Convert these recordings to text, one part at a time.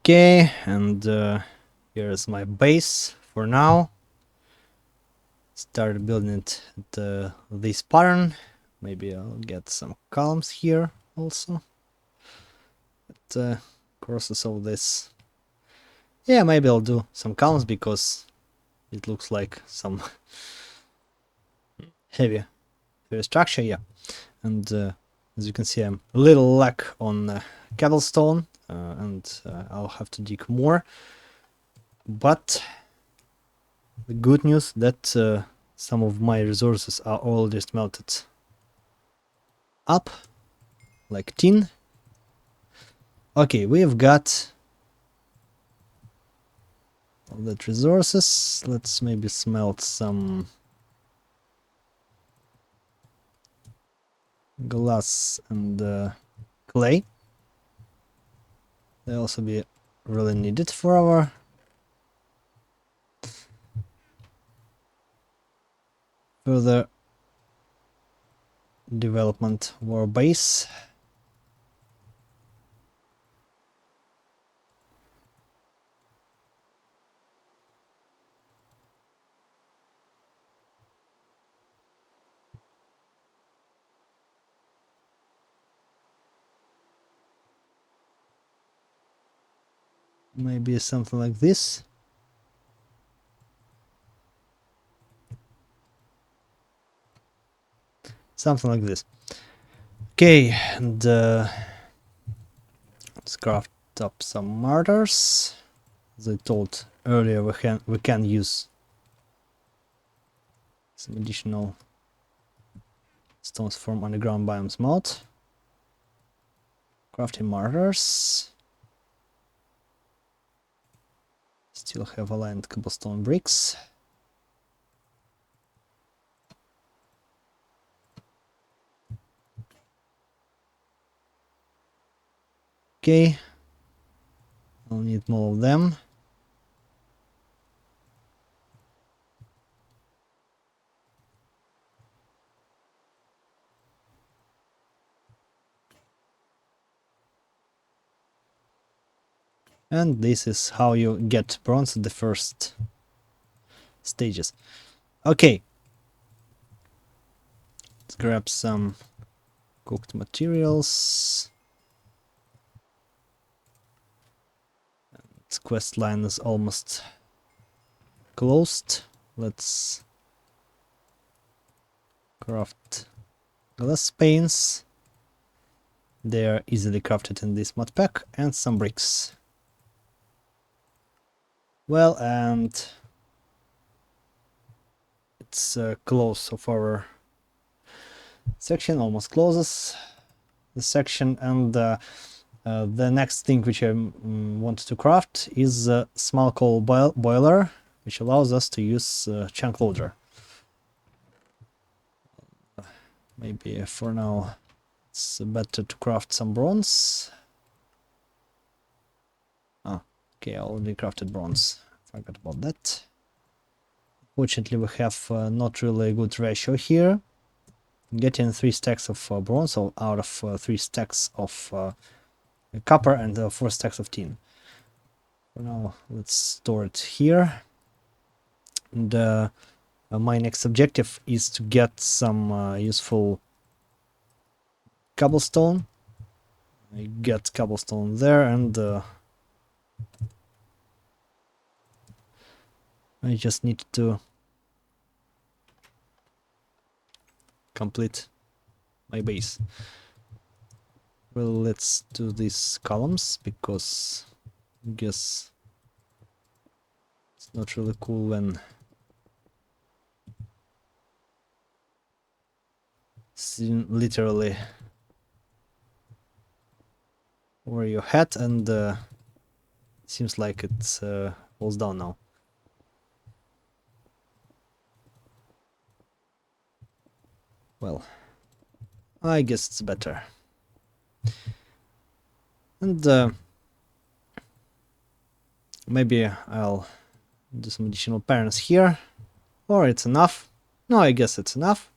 Okay, and here's my base for now. Start building it at this pattern. Maybe I'll get some columns here also. It crosses all this. Yeah, maybe I'll do some columns because it looks like some heavy structure, yeah. And as you can see, I'm a little lack on cobblestone, and I'll have to dig more. But the good news that some of my resources are already smelted up, like tin. Okay, we've got all that resources. Let's maybe smelt some glass and clay. They also be really needed for our further development of our base. Maybe something like this. Something like this. Okay, and let's craft up some mortars. As I told earlier, we can use some additional stones from underground biomes mod. Crafting mortars. Still have aligned cobblestone bricks. Okay, I'll need more of them. And this is how you get bronze at the first stages. Okay, let's grab some cooked materials. This quest line is almost closed. Let's craft glass panes. They are easily crafted in this mod pack, and some bricks. Well, and it's close of our section, almost closes the section, and the next thing which I want to craft is a small coal boiler, which allows us to use chunk loader. Maybe for now it's better to craft some bronze. Ah, okay, I already crafted bronze. Forgot about that. Fortunately, we have not really a good ratio here. Getting 3 stacks of bronze out of 3 stacks of copper and 4 stacks of tin. For now, let's store it here. And my next objective is to get some useful cobblestone. I get cobblestone there, and I just need to complete my base. Well, let's do these columns, because I guess it's not really cool when seen literally over your head, and it seems like it falls down now. Well, I guess it's better. And maybe I'll do some additional patterns here, or it's enough. No, I guess it's enough.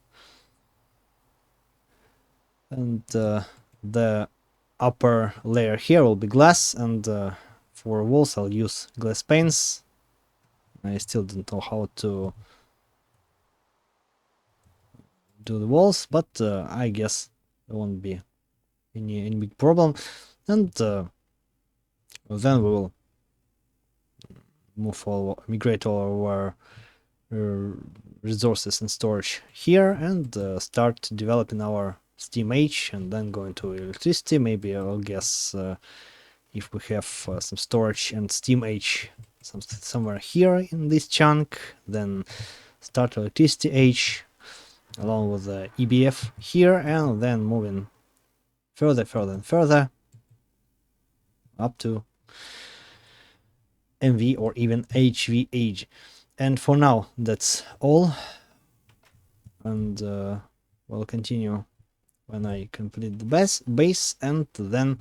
And the upper layer here will be glass, and For walls I'll use glass panes. I still don't know how to do the walls, but I guess there won't be any big problem. And then we will migrate all our resources and storage here and start developing our steam age, and then go into electricity. Maybe I'll guess if we have some storage and steam age somewhere here in this chunk, then start electricity age along with the EBF here, and then moving further and further up to MV or even HV age. And for now that's all, and we'll continue when I complete the base, and then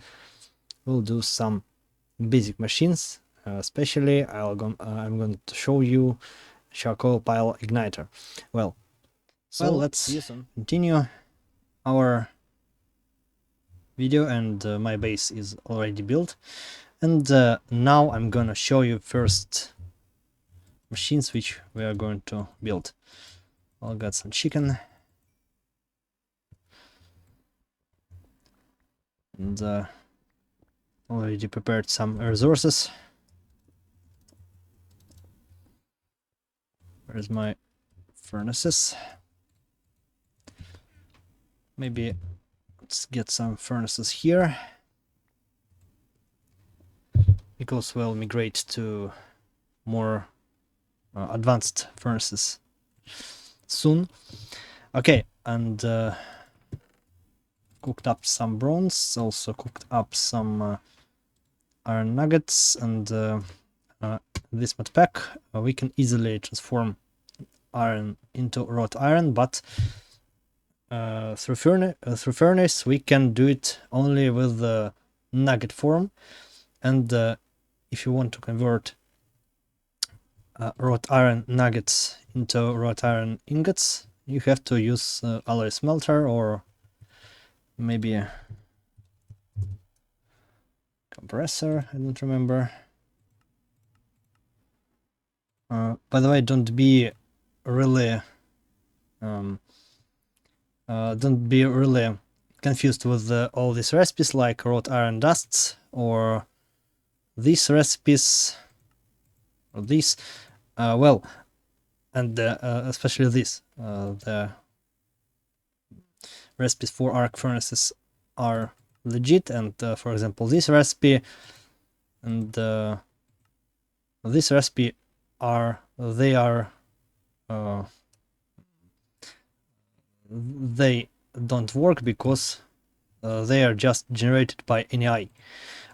we'll do some basic machines. Especially I'm going to show you charcoal pile igniter. Well, let's continue our video, and my base is already built, and now I'm gonna show you first machines which we are going to build. I'll get some chicken, and already prepared some resources. Where's my furnaces? Maybe let's get some furnaces here, because we'll migrate to more advanced furnaces soon. Okay, and cooked up some bronze, also cooked up some iron nuggets, and this mod pack we can easily transform iron into wrought iron, but through furnace we can do it only with the nugget form. And if you want to convert wrought iron nuggets into wrought iron ingots, you have to use alloy smelter, or maybe a compressor, I don't remember. By the way, don't be really confused with all these recipes like wrought iron dusts, or these recipes, or these. Well, and especially this, the recipes for arc furnaces are legit, and for example this recipe and this recipe they don't work because they are just generated by NI.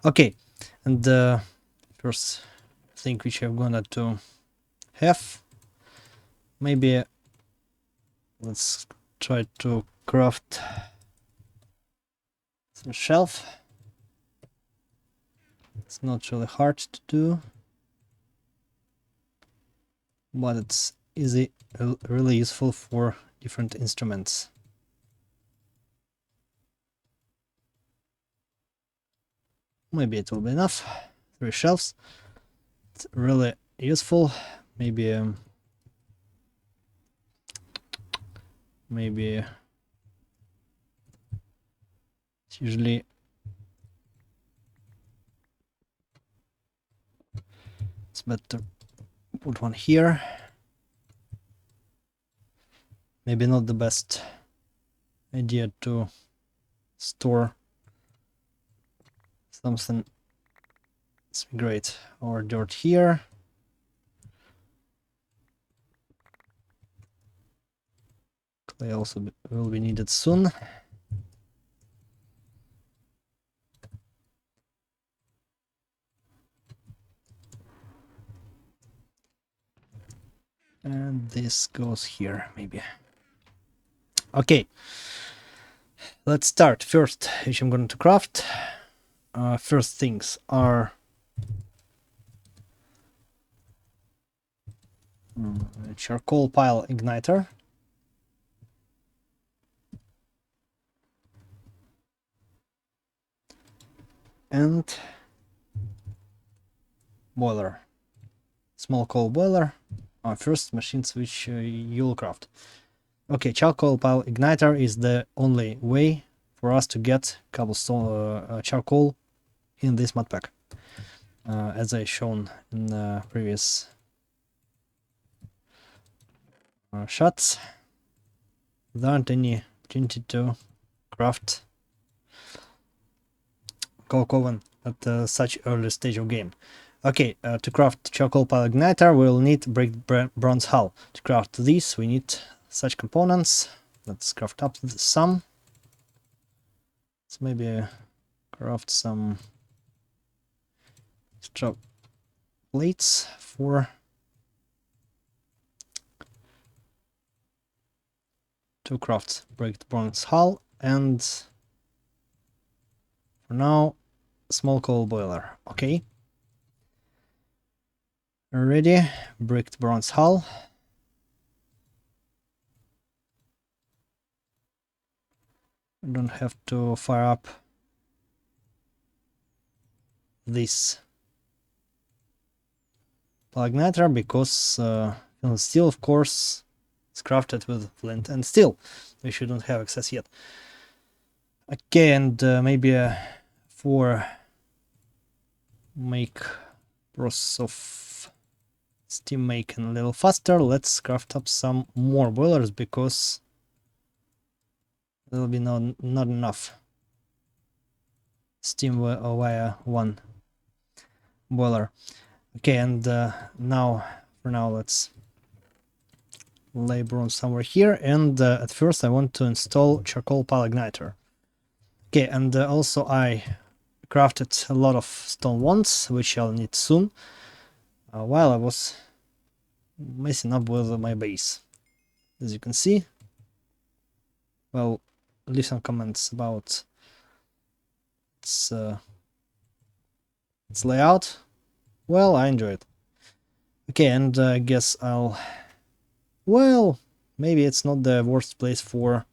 Okay, and first thing which I'm gonna to have, maybe let's try to craft some shelf. It's not really hard to do, but it's really useful for different instruments. Maybe it will be enough. 3 shelves. It's really useful. Maybe it's usually it's better put one here. Maybe not the best idea to store something. Let's migrate our dirt here. Clay also will be needed soon. And this goes here, maybe. Okay, let's start. First, which I'm going to craft. First things are charcoal pile igniter. And boiler, small coal boiler. Our first machines which you'll craft. Okay, charcoal pile igniter is the only way for us to get cobblestone charcoal in this mod pack, as I shown in previous shots. There aren't any opportunity to craft coal oven at such early stage of game. Okay, to craft charcoal pile igniter, we'll need brick bronze hull. To craft this, we need such components. Let's craft up some. Let's maybe craft some extra plates for to craft brick bronze hull, and for now, small coal boiler. Okay. Ready, bricked bronze hull. I don't have to fire up this igniter because steel, of course, is crafted with flint and steel. We shouldn't have access yet. Okay, and maybe for make process of steam making a little faster, let's craft up some more boilers because there will be not enough steam via one boiler. Okay, and now for now let's lay bronze somewhere here, and at first I want to install charcoal pile igniter. Okay, and also I crafted a lot of stone wands, which I'll need soon, while I was messing up with my base. As you can see, well, leave some comments about its layout. Well, I enjoy it. Okay, and I guess I'll... Well, maybe it's not the worst place for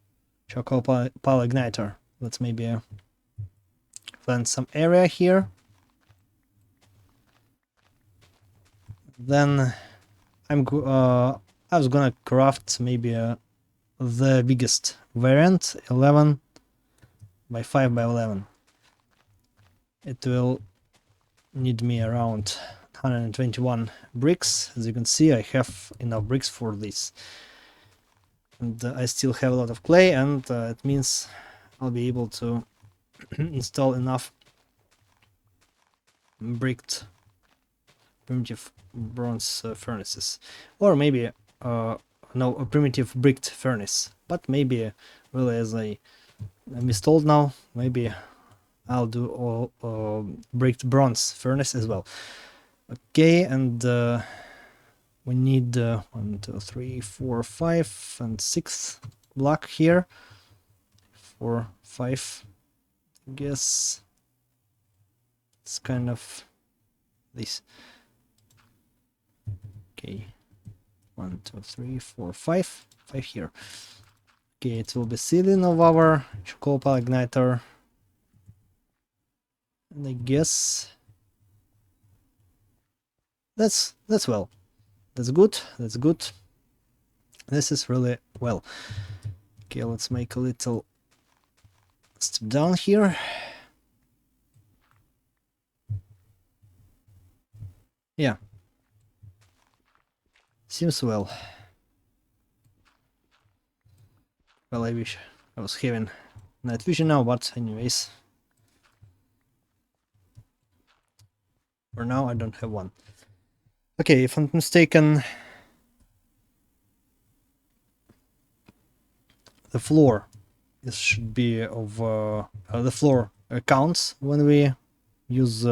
charcoal pile igniter. Let's maybe plant some area here. Then I was gonna craft maybe the biggest variant, 11 by 5 by 11. It will need me around 121 bricks. As you can see, I have enough bricks for this. And I still have a lot of clay, and it means I'll be able to install enough bricked primitive bronze furnaces. Or maybe, no, a primitive bricked furnace. But maybe, really, as I'm installed now, maybe I'll do all bricked bronze furnace as well. Okay, and we need 1, 2, 3, 4, 5, and 6 block here. 4, 5. I guess it's kind of this. Okay, 1, 2, 3, 4, 5. 5 here. Okay, it will be ceiling of our charcoal pile igniter. And I guess that's well. That's good. That's good. This is really well. Okay, let's make a little step down here. Yeah. Seems well. Well, I wish I was having night vision now, but anyways. For now, I don't have one. Okay, if I'm not mistaken, the floor should be of the floor counts when we use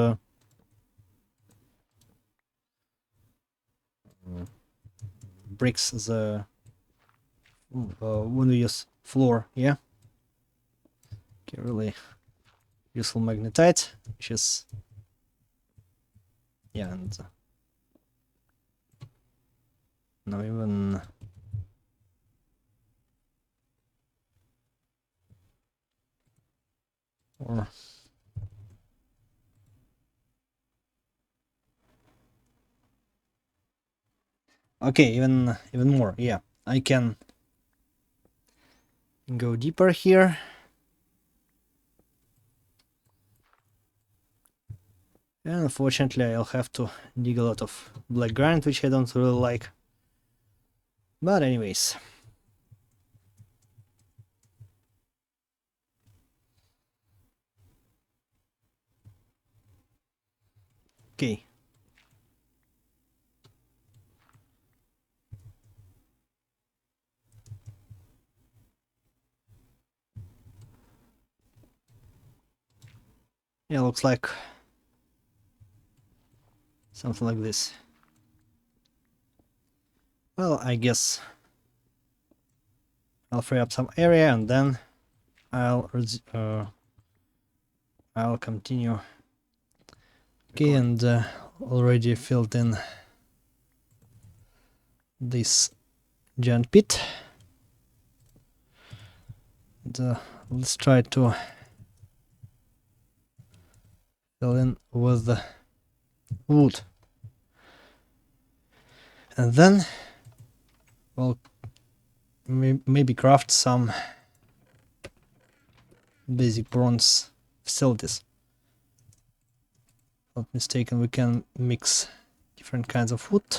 bricks as a when we use floor. Yeah. Okay, really useful magnetite, which is yeah, and now even or Okay, even more. Yeah, I can go deeper here. And unfortunately, I'll have to dig a lot of black granite, which I don't really like. But anyways. Okay. Yeah, looks like something like this. Well, I guess I'll free up some area and then I'll continue. Okay, and already filled in this giant pit. And, let's try to fill in with the wood. And then we'll maybe craft some basic bronze facilities. Not mistaken, we can mix different kinds of wood.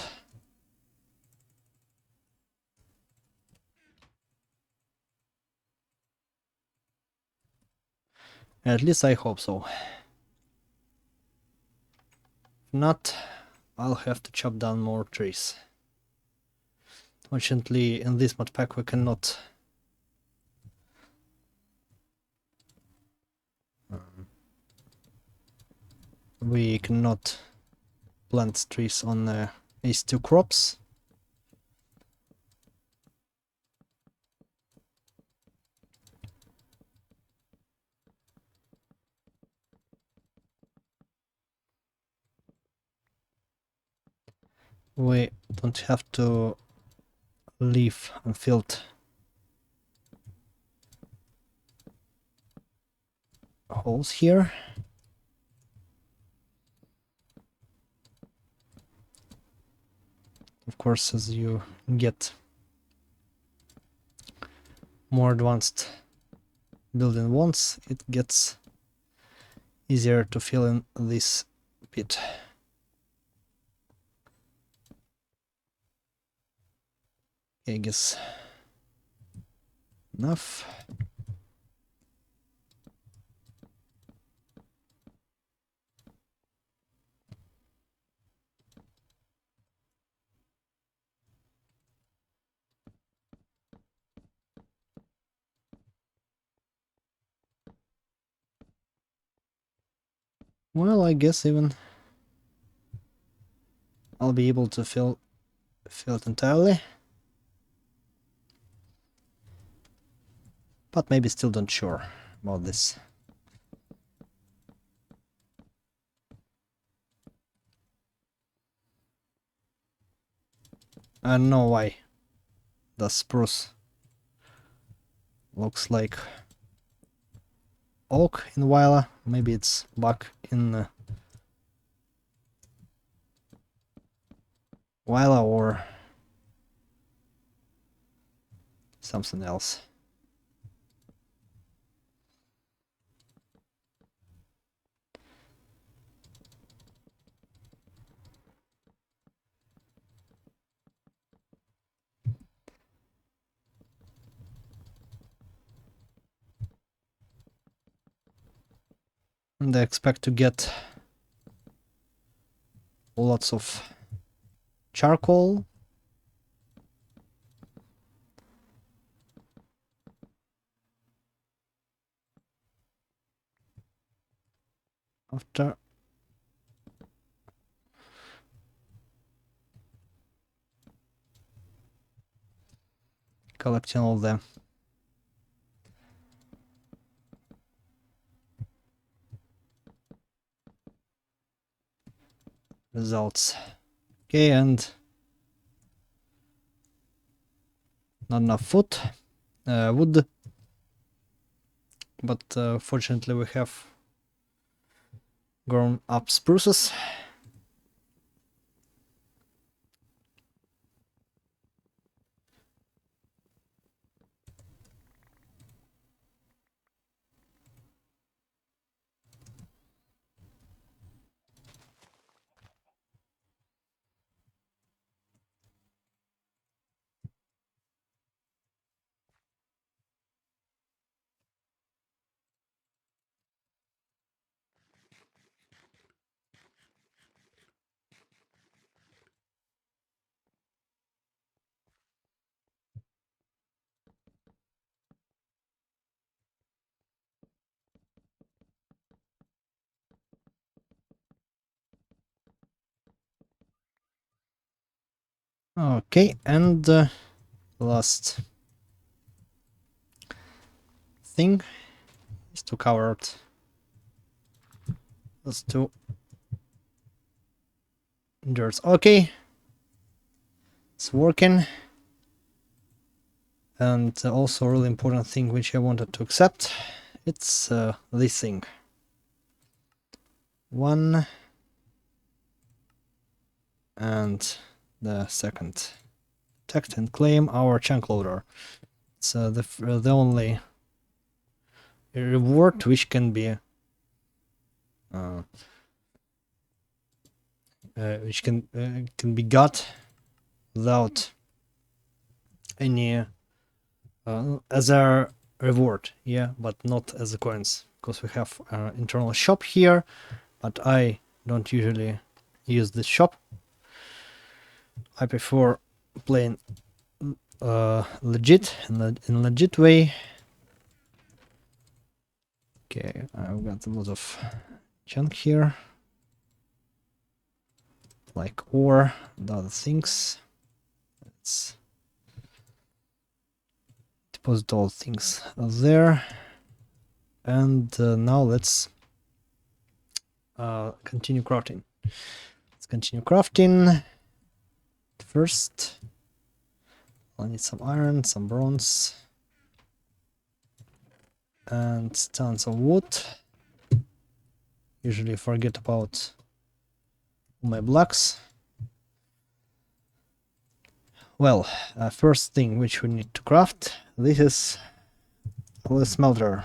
At least I hope so. If not, I'll have to chop down more trees. Fortunately, in this mod pack we cannot plant trees on H2 crops. We don't have to leave unfilled holes here. Of course, as you get more advanced building ones, it gets easier to fill in this pit. I guess enough. Well, I guess even I'll be able to fill it entirely. But maybe still not sure about this. I don't know why the spruce looks like oak in Wyla. Maybe it's bug in Wyla or something else. And I expect to get lots of charcoal. After collecting all the results. Okay, and not enough wood, but fortunately we have grown up spruces. Okay, and last thing is to cover those two dirts. Okay, it's working. And also a really important thing which I wanted to accept, it's this thing. One and the second. Detect and claim our chunk loader. It's the only reward which can be can be got without any as a reward, yeah, but not as a coins, because we have internal shop here, but I don't usually use this shop. I prefer playing legit in legit way. Okay, I've got a lot of junk here, like ore and other things. Let's deposit all things there, and now let's continue crafting. Let's continue crafting. First, I need some iron, some bronze, and tons of wood. Usually forget about my blocks. Well, first thing which we need to craft, this is the smelter.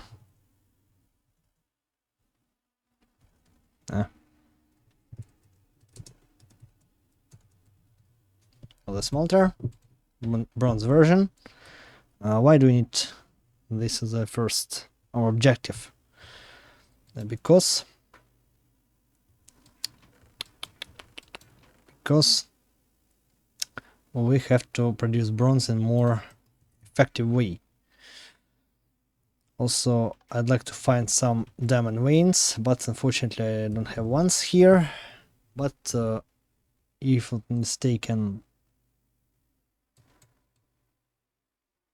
The smelter, bronze version. Why do we need this as a first, our objective? Because we have to produce bronze in more effective way. Also, I'd like to find some diamond veins, but unfortunately I don't have ones here. But if I'm mistaken,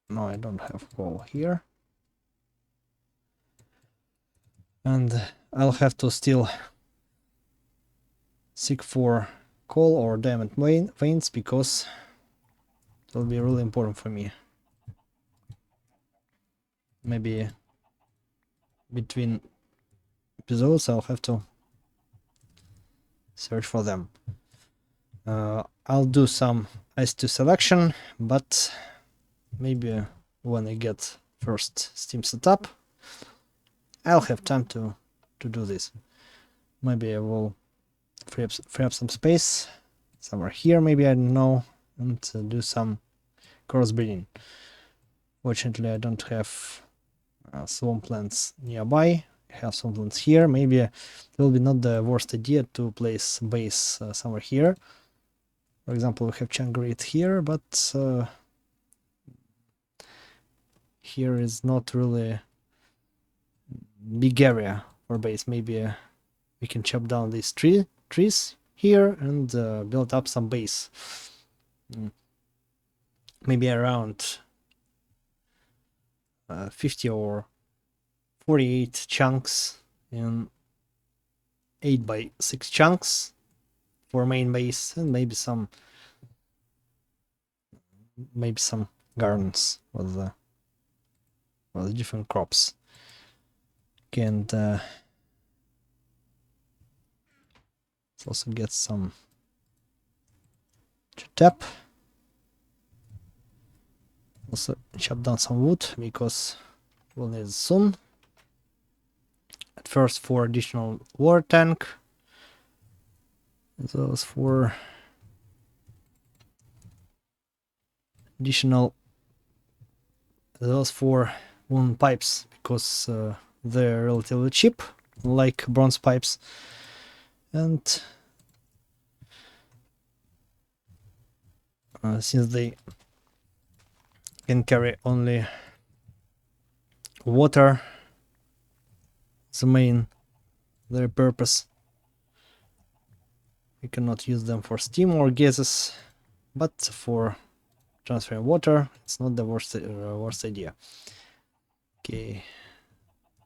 no, I don't have coal here, and I'll have to still seek for coal or diamond veins, because it will be really important for me. Maybe between episodes I'll have to search for them. I'll do some IS2 selection, but maybe when I get first Steam setup, I'll have time to do this. Maybe I will free up some space somewhere here, maybe, I don't know, and do some crossbreeding. Fortunately, I don't have swamplands nearby. I have swamplands here. Maybe it will be not the worst idea to place base somewhere here. For example, we have Changrit here, but here is not really big area for base. Maybe we can chop down these trees here and build up some base. Maybe around 50 or 48 chunks in 8x6 chunks for main base, and maybe some gardens with the different crops. Okay, and let's also get some to tap. Also chop down some wood, because we'll need it soon. At first, for additional water tank, as well as for wooden pipes, because they're relatively cheap, like bronze pipes, and since they can carry only water, their purpose, we cannot use them for steam or gases, but for transferring water, it's not the worst idea. Okay,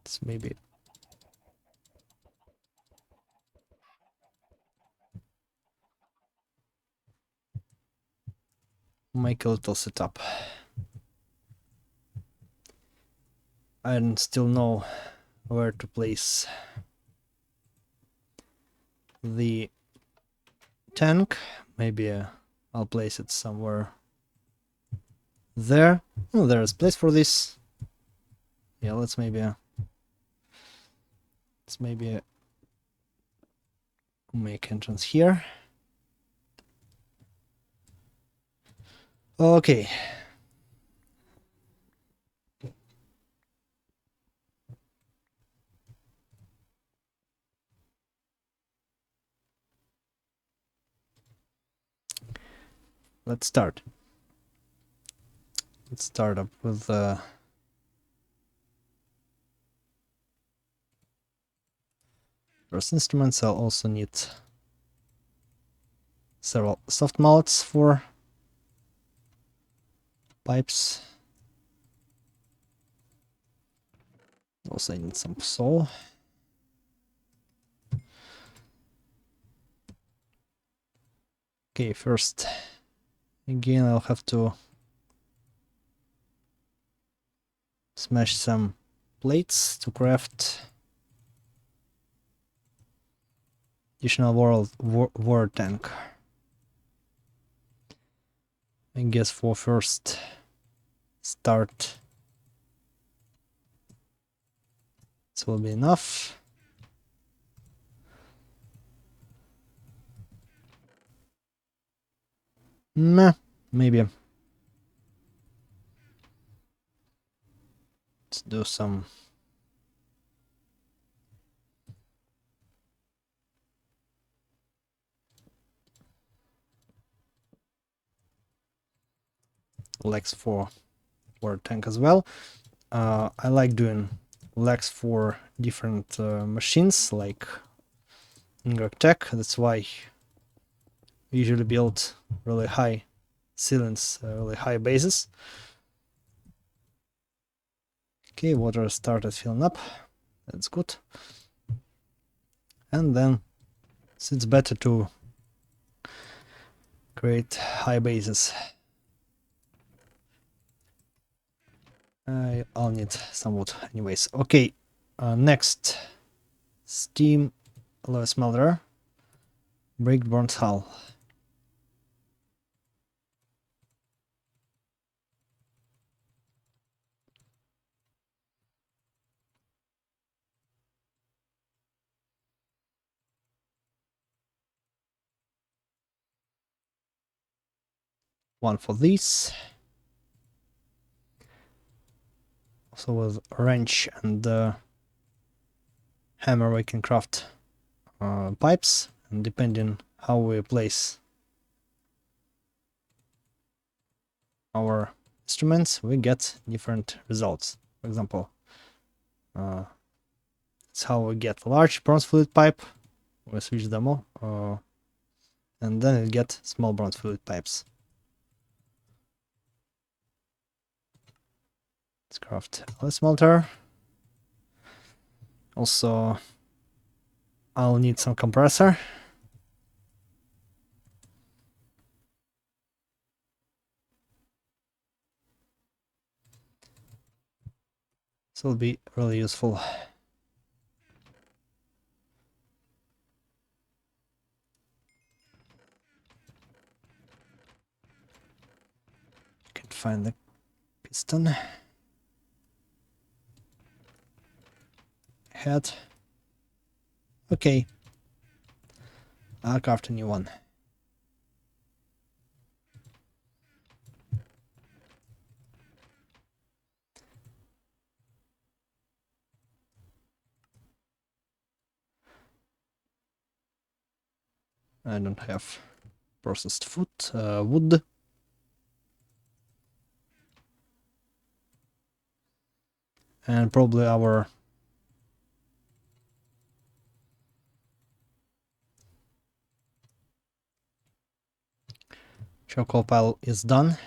it's maybe make a little setup. I don't still know where to place the tank. Maybe I'll place it somewhere there. Oh, there is place for this. Yeah, let's maybe make entrance here. Okay. Let's start. Let's start up with first instruments. I'll also need several soft mouths for pipes. Also I need some saw. Okay, first again I'll have to smash some plates to craft additional war tank. I guess for first start this will be enough. Meh, maybe. Let's do some legs for war tank as well. I like doing legs for different machines like in Gregtech. That's why I usually build really high ceilings, really high bases. Okay, water started filling up. That's good. And then it's better to create high bases. I'll need some wood anyways. Okay, next steam alloy smelter, brick bronze hull. One for this. Also with wrench and hammer we can craft pipes, and depending how we place our instruments we get different results. For example, it's how we get large bronze fluid pipe. We switch them all, and then we get small bronze fluid pipes. Let's craft a smelter. Also, I'll need some compressor. This will be really useful. Can't find the piston head. Okay, I'll craft a new one. I don't have processed wood. And probably our Charcoal pile is done.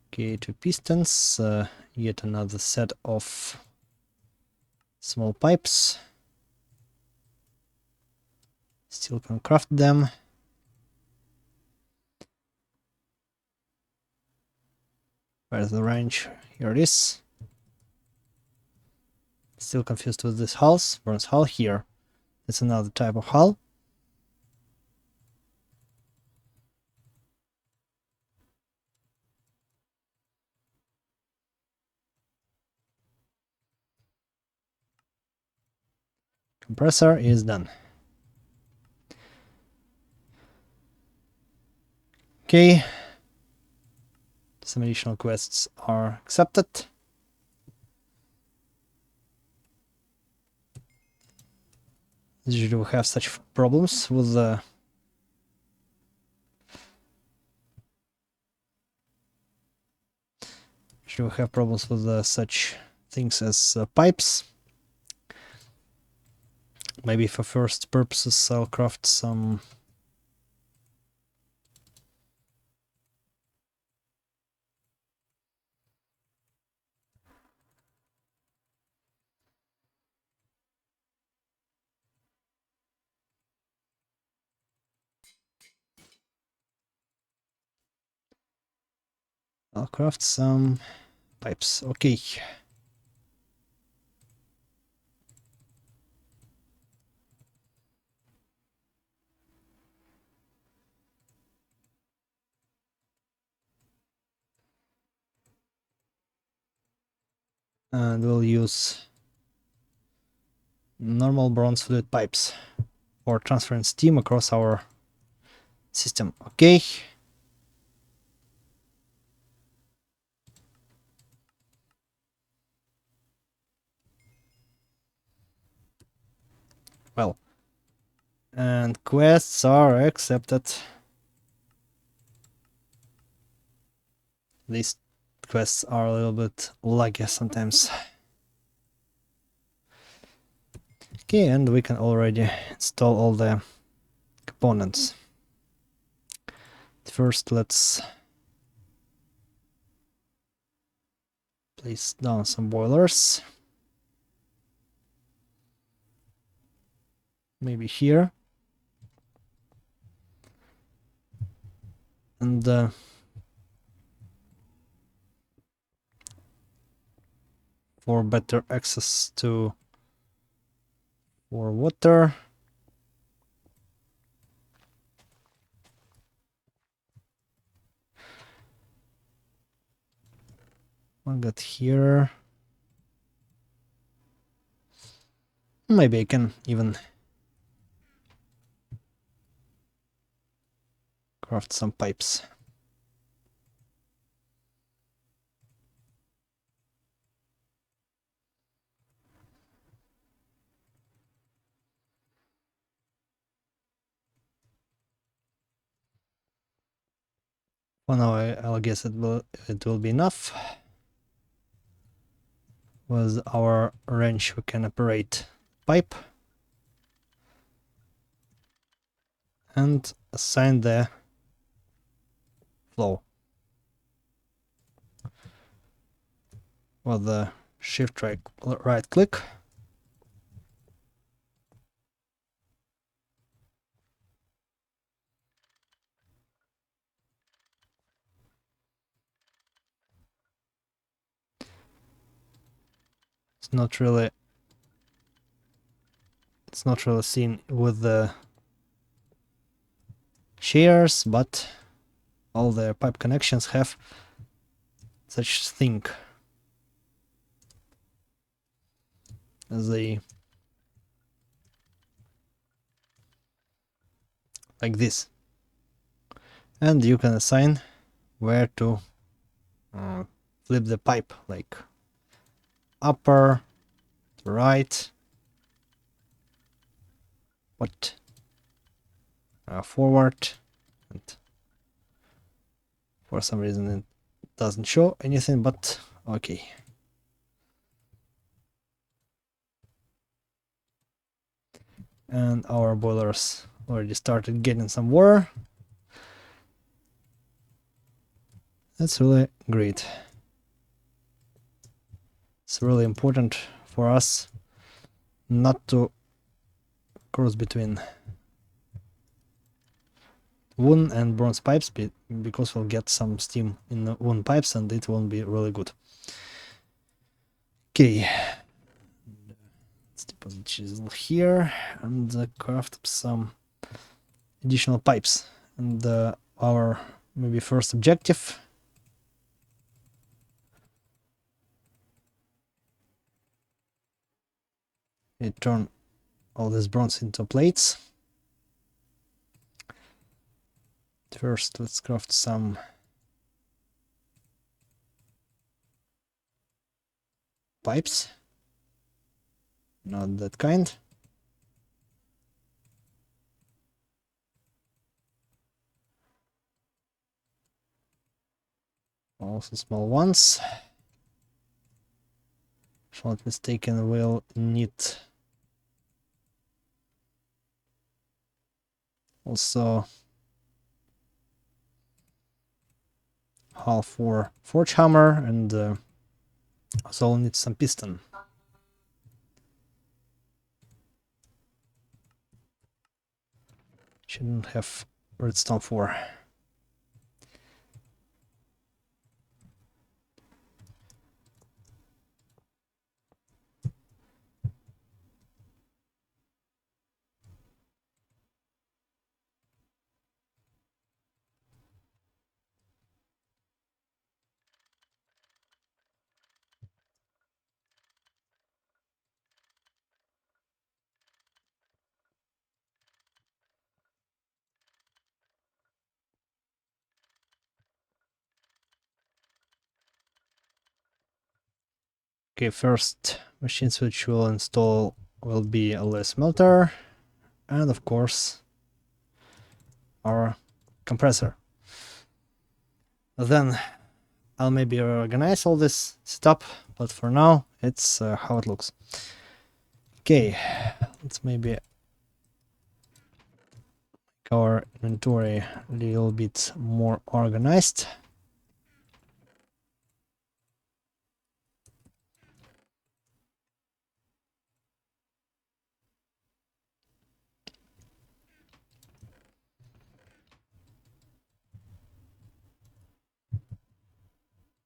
Okay, 2 pistons, yet another set of small pipes. Still can craft them. Where's the wrench? Here it is. Still confused with this hulls. Bronze hull here. It's another type of hull. Compressor is done. Okay. Some additional quests are accepted. Usually we have such problems with the such things as pipes. Maybe for first purposes I'll craft some pipes. Okay. And we'll use normal bronze fluid pipes for transferring steam across our system. Okay. Well, and quests are accepted. These quests are a little bit laggy sometimes. Okay, and we can already install all the components. First, let's place down some boilers. Maybe here. And for better access to water. I'll get here. Maybe I can even craft some pipes. For now, I'll guess it will be enough. With our wrench, we can operate pipe and assign the flow. With the shift right click. It's not really seen with the chairs, but all the pipe connections have such thing as like this, and you can assign where to flip the pipe, like upper, right, but forward, and for some reason it doesn't show anything, but okay. And our boilers already started getting some water. That's really great. It's really important for us not to cross between wooden and bronze pipes because we'll get some steam in the wooden pipes and it won't be really good. Okay, let's deposit chisel here and craft up some additional pipes. And our maybe first objective, turn all this bronze into plates. First, let's craft some pipes. Not that kind. Also small ones. If I'm not mistaken, we'll need also half for forge hammer and also we'll need some piston. Shouldn't have redstone for. Okay, first machines which we'll install will be a less smelter and of course our compressor. Then I'll maybe organize all this setup, but for now it's how it looks. Okay, let's maybe make our inventory a little bit more organized.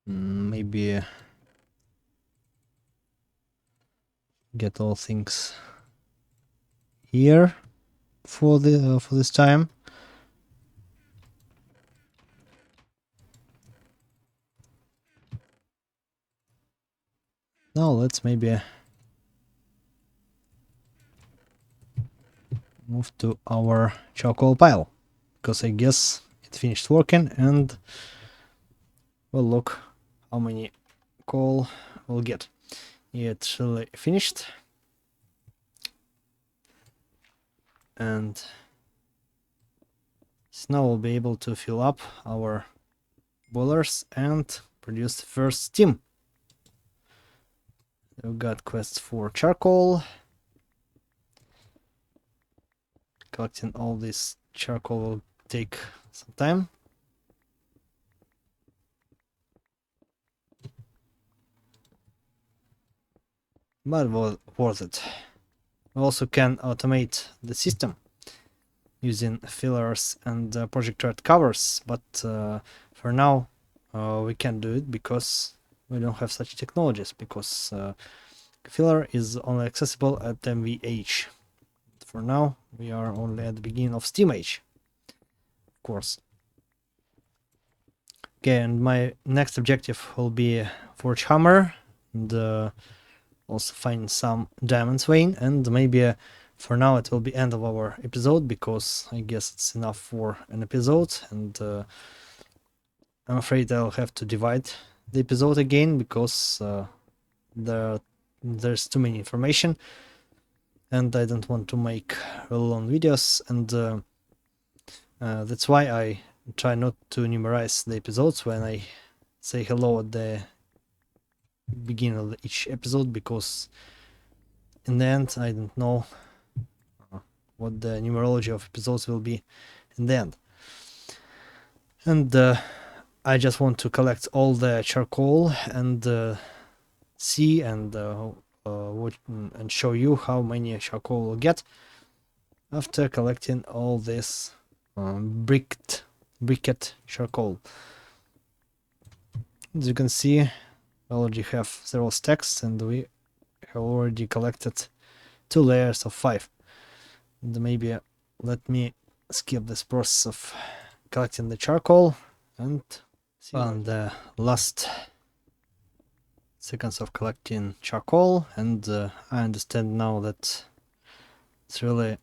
Maybe get all things here for this time. Now let's maybe move to our charcoal pile, because I guess it finished working, and we'll look how many coal we'll get. It's really finished, and so now we'll be able to fill up our boilers and produce the first steam. We've got quests for charcoal. Collecting all this charcoal will take some time. But worth it. We also can automate the system using fillers and project red covers, but for now we can't do it because we don't have such technologies, because filler is only accessible at MVH. For now we are only at the beginning of Steam Age, of course. Okay, and my next objective will be Forge Hammer and also find some diamonds vein, and maybe for now it will be end of our episode, because I guess it's enough for an episode, and I'm afraid I'll have to divide the episode again, because there's too many information and I don't want to make really long videos, and that's why I try not to numerize the episodes when I say hello at the beginning of each episode, because in the end I don't know what the numerology of episodes will be in the end. And I just want to collect all the charcoal and see and and show you how many charcoal we'll get after collecting all this briquette charcoal. As you can see, I already have several stacks and we have already collected 2 layers of 5. And maybe let me skip this process of collecting the charcoal and see on the last seconds of collecting charcoal, and I understand now that it's really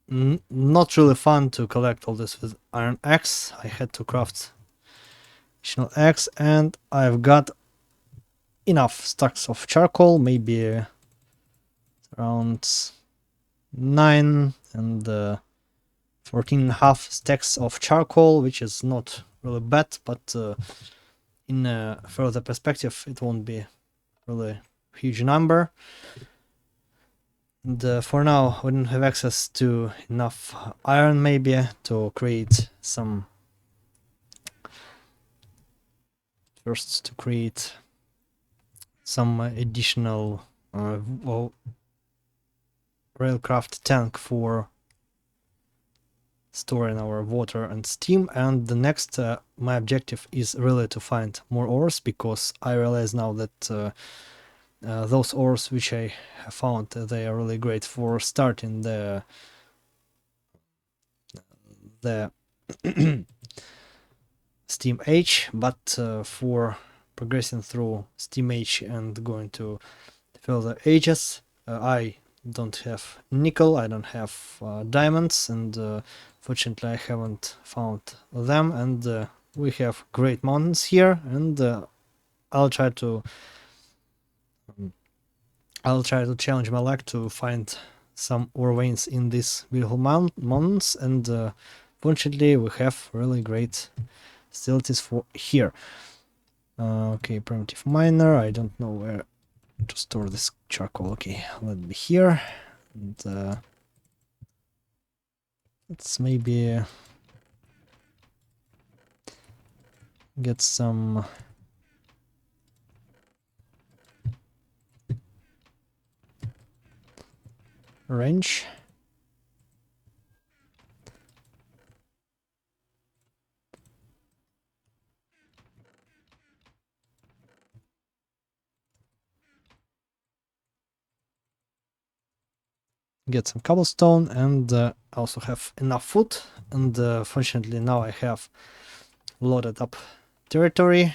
not really fun to collect all this with iron axe. I had to craft additional axe, and I've got enough stacks of charcoal, maybe around 9 and 14.5 stacks of charcoal, which is not really bad, but in a further perspective it won't be really a huge number. And for now we don't have access to enough iron maybe to create some additional railcraft tank for storing our water and steam. And the next my objective is really to find more ores, because I realize now that those ores which I have found, they are really great for starting the steam age, but for progressing through steam age and going to further ages, I don't have nickel, I don't have diamonds, and fortunately I haven't found them. And we have great mountains here, and I'll try to challenge my luck to find some ore veins in these beautiful mountains. And fortunately we have really great facilities for here. Okay, primitive miner, I don't know where to store this charcoal. Okay, let it be here, and let's maybe get some wrench. Get some cobblestone, and also have enough food. And fortunately now I have loaded up territory,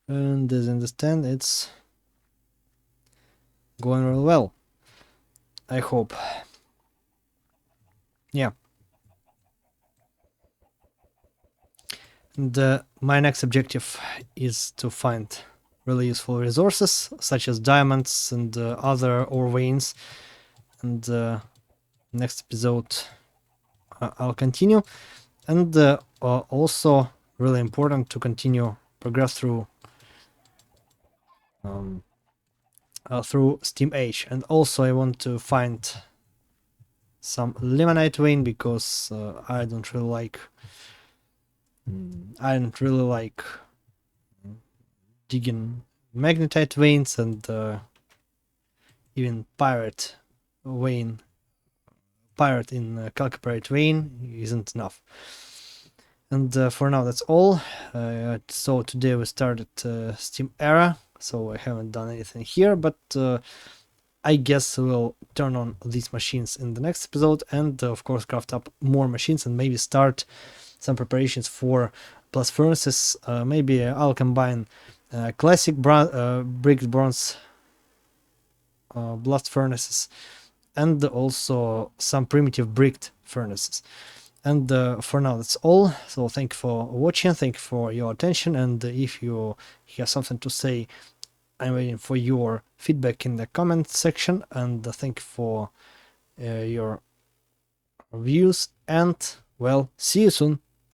and as I understand it's going really well, I hope. Yeah. And my next objective is to find really useful resources such as diamonds and other ore veins. And next episode I'll continue. And also really important to continue progress through steam age. And also I want to find some limonite vein, because I don't really like digging magnetite veins, and even pirate in calciparite vein isn't enough. And for now that's all. So today we started steam era, so I haven't done anything here, but I guess we'll turn on these machines in the next episode, and of course craft up more machines and maybe start some preparations for blast furnaces. Maybe I'll combine classic brick bronze blast furnaces and also some primitive bricked furnaces. And for now that's all. So thank you for watching, thank you for your attention, and if you have something to say, I'm waiting for your feedback in the comment section. And thank you for your views, and well, see you soon.